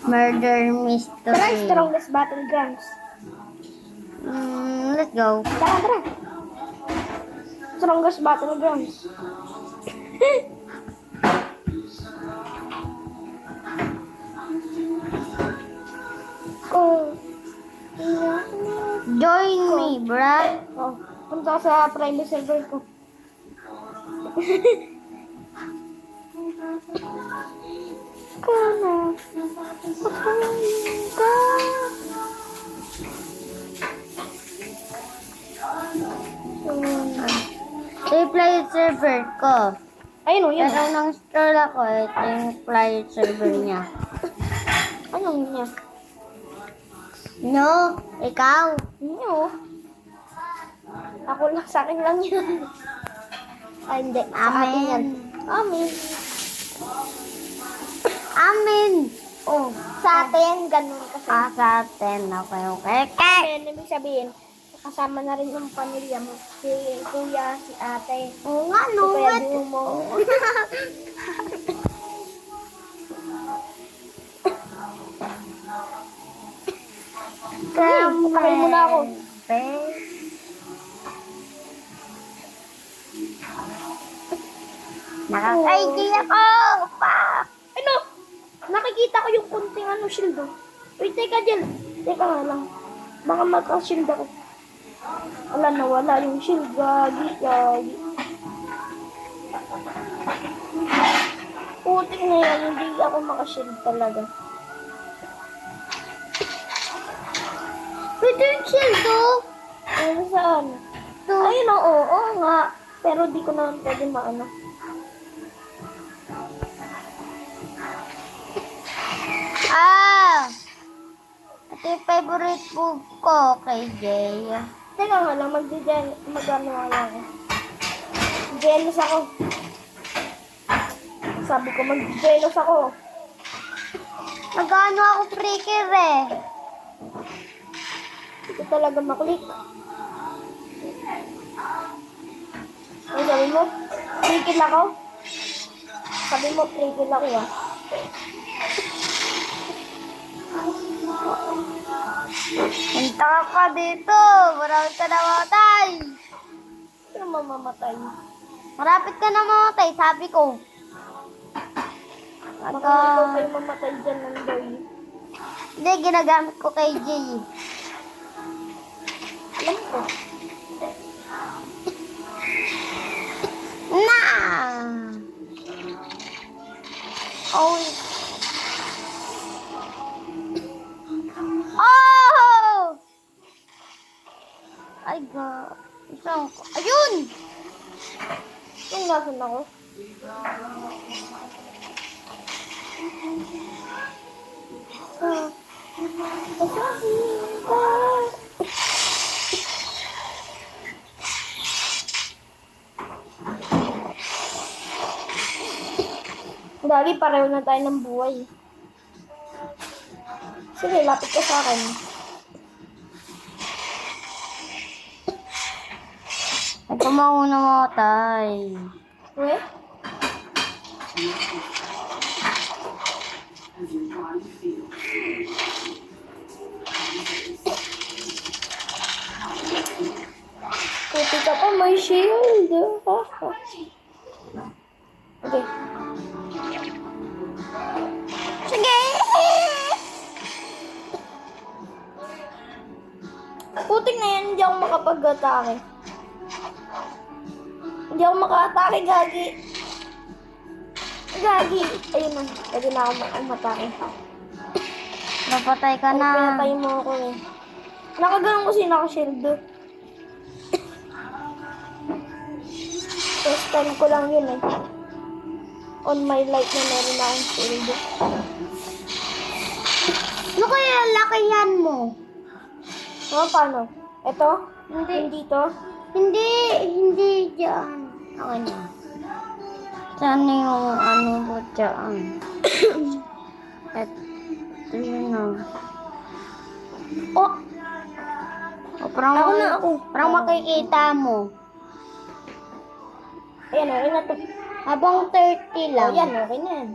Murder Tara, mystery. strongest battlegrounds. Let's go. Tara. Strongest battlegrounds. Oh. Join me, bruh. Oh, punta ka sa private server ko. Kana. I-play server ko. Ayun o, yun. Pero nang scroll ako, ito yung play server niya. Anong niya? No, ikaw. No. Ako lang, sa akin lang yun. Ay, hindi. Sa akin yan. Amen. Amin. Amen. Oh, sa atin, ganun kasi. Sa atin. Okay. Amin, ibig sabihin, kasama na rin yung pamilya mo. Si kuya, si ate. Oo nga, Si no. kuya Dumo. Patayin mo na ako. Nakaka-ID ako. Pa. Ano? Nakikita ko yung kunting shield oh. Wait, teka dyan. Teka nga lang. Baka magka-shield ako. Wala, nawala yung shield. Gagi. Putik na yan. Hindi ako maka-shield talaga. Pwede yung shield, oh. Ano saan? Ayun oo nga. Pero di ko naman pwede maano. Ito yung favorite food ko kay Jay. Teka nga lang, mag-ano nga lang ako. Jealous ako. Sabi ko, mag-jealous ako. Nag-ano ako freaker eh. Hindi ko talaga maklik. Ano sabi mo? Free ako? Sabi mo, free ako ah. Punta ka dito. Marami ka na mamatay. Sino mamamatay? Marapit ka na mamatay, sabi ko. Baka ikaw kayo mamatay dyan ng boy. Hindi, ginagamit ko kay Jay. Alam ko. Na! Oh! Oh! Ay, God. Isang... Ayun! Yung nasan ako? Dali, pareho na tayo ng buhay. Sige, lapit ka sa akin. Ito mauna mamatay. Eh? Puti ka pa, may shield. Okay. Sige! Putik na yan, hindi ako makapag-atake. Hindi ako maka-atake, Gagi. Gagi. Ayun na, pwede na ako matake. Napatay ka Ay, na. pinatay mo ako eh. Nakaganon kasi naka-shield. First time ko lang yun eh. On my life na meron na akong shield. Ano kaya lakihan mo? Paano? Ito? Hindi. Hindi to? Hindi dyan. Okay na. Saan yung ano mo dyan? Ito yun na. Oh! Ako. Parang makikita mo. Ayan, okay na to. Habang 30 lang. Oh, yan, okay na yan.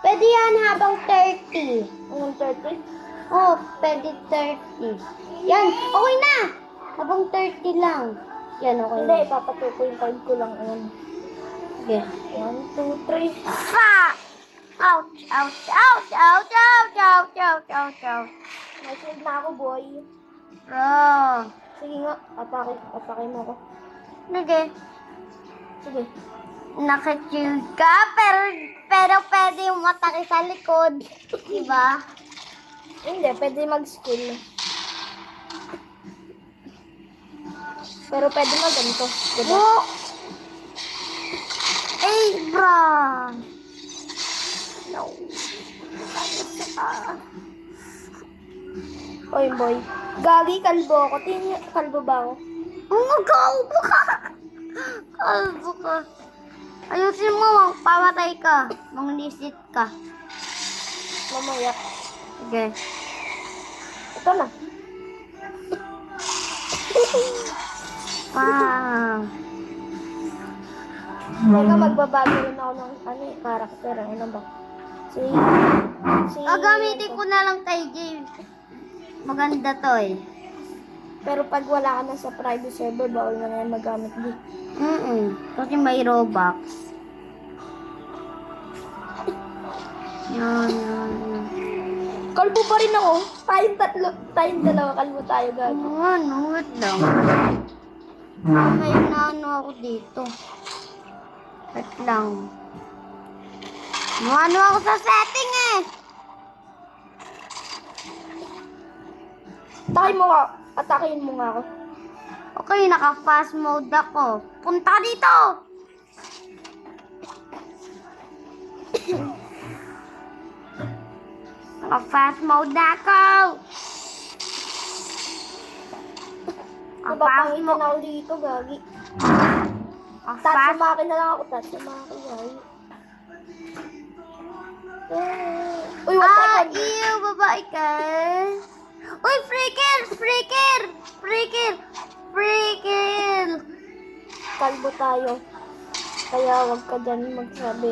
Pwede yan habang 30. Anong 30? Oh, pwede 30. Yan, okay na. Habang 30 lang. Yan, okay Hindi, na. ipapatuko yung card ko lang. Ayan. Okay. 1, 2, 3. Fuck! Ouch, ouch, ouch, ouch, ouch, ouch, ouch, ouch, ouch. May shield na ako, boy. Bro. Sige nga, atake mo ako. Sige. Sige. Naka-chill ka, pero pwede yung matake sa likod. Diba? Hindi, pwede mag-skill. Pero pwede mag ganito. Diba? Oh! Ay, bro. No. Oy, boy. Gagi, kalbo ako. Tingin, kalbo ba ako? Kalbo ka. Kalbo ka. Ayusin mo, pamatay ka. Manglisit ka. Mamaya. Sige. Ito na. Wow. Teka, magbabago rin ako ng character. Ano ba? Si Gagamitin ko na lang kay James. Maganda to eh. Pero pag wala ka na sa private server, bawal na nga magamit di. Kasi may Robux. Yan. Kalbo pa rin ako. Tayong dalawa, kalbo tayo gagi. Wait lang. May naano ako dito. Wait lang. Ano ako sa setting eh. Atakin mo nga ako. Okay, naka-fast mode ako. Punta ka dito! Naka-fast mode na ako! Napapangitan na ako dito, gagi. Tapos Fast sumakin na lang ako. Tapos sumakin, gagi. Uy, one second. Ew, babae ka. Uy, freaker! Freaker! Freaker! Freaker! Kalbo tayo. Kaya wag ka dyan magsabi.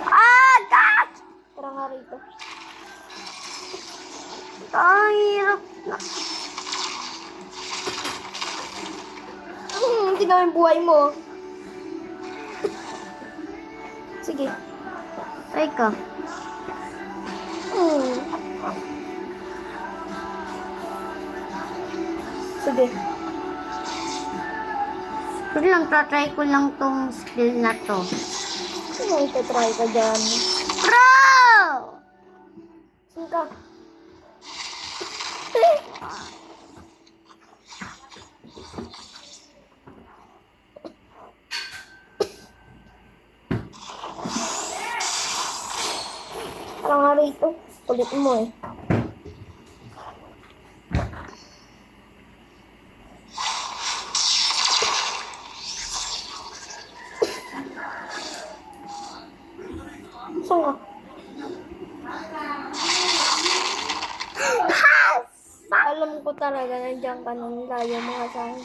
God! Tara nga rito. Ang hirap na. Tingnan yung buhay mo. Sige. Try ka. Sige. Pero lang, try ko lang tong skill na to. Ano ito-try ka dyan? Bro! Saan ka? Tara nga rito. Kulit mo eh. Saan ka? Alam ko talaga nandiyan ka nung layo mo nga sa akin.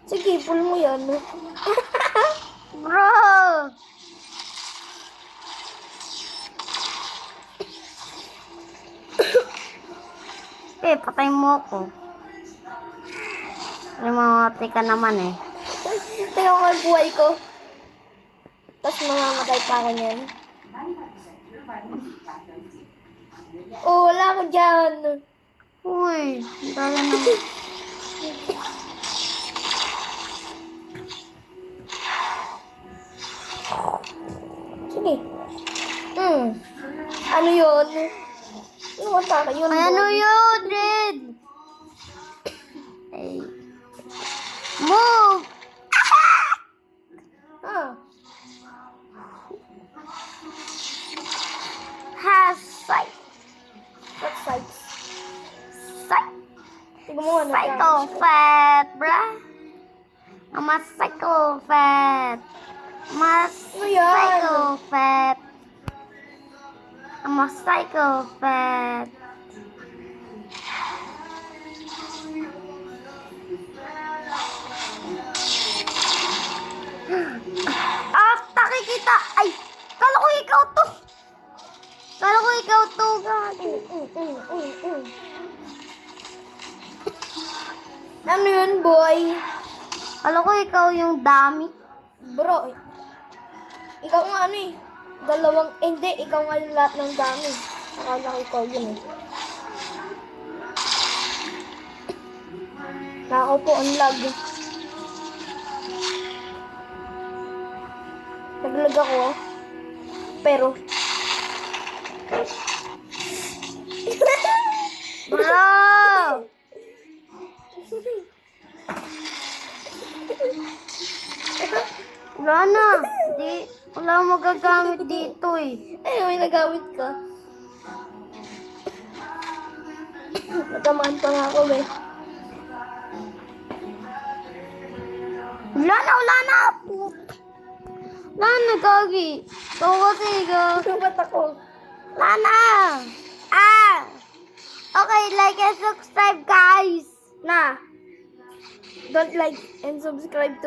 Sige, pull mo yan. Bro! Patay mo ako. Ay, mamatay ka naman eh. Tingnan ko yung buhay ko. Tapos mamamatay pa ako niyan. Oh, wala ko dyan. Uy, daya naman. Sige. Ano yun? Ano atake yun? Ano yun, Red? Hey. Move! Has sight. What size? Sight. Tignan mo ano. Psychopath, bruh. I'm a psychopath. I'm a Ano yan? psychopath. I'm a psychopath. kita. Ay, kala ko ikaw to. Kala ko ikaw to, gago. Ano yun, boy? Kala ko ikaw yung dami. Bro, ikaw nga ano eh. Hindi, ikaw nga yung lahat ng dami. Akala ko ikaw yun eh. Nako po, ang lag. Naglag ako ah. Pero, Bro! Wala na. Wala akong magagamit dito eh. may nagamit ka. Natamaan pa nga ako eh. Wala na. Wala na, gagi. Ikaw kasi, Ano ba't ako? wala na. Okay, like and subscribe, guys. Na! Don't like and subscribe to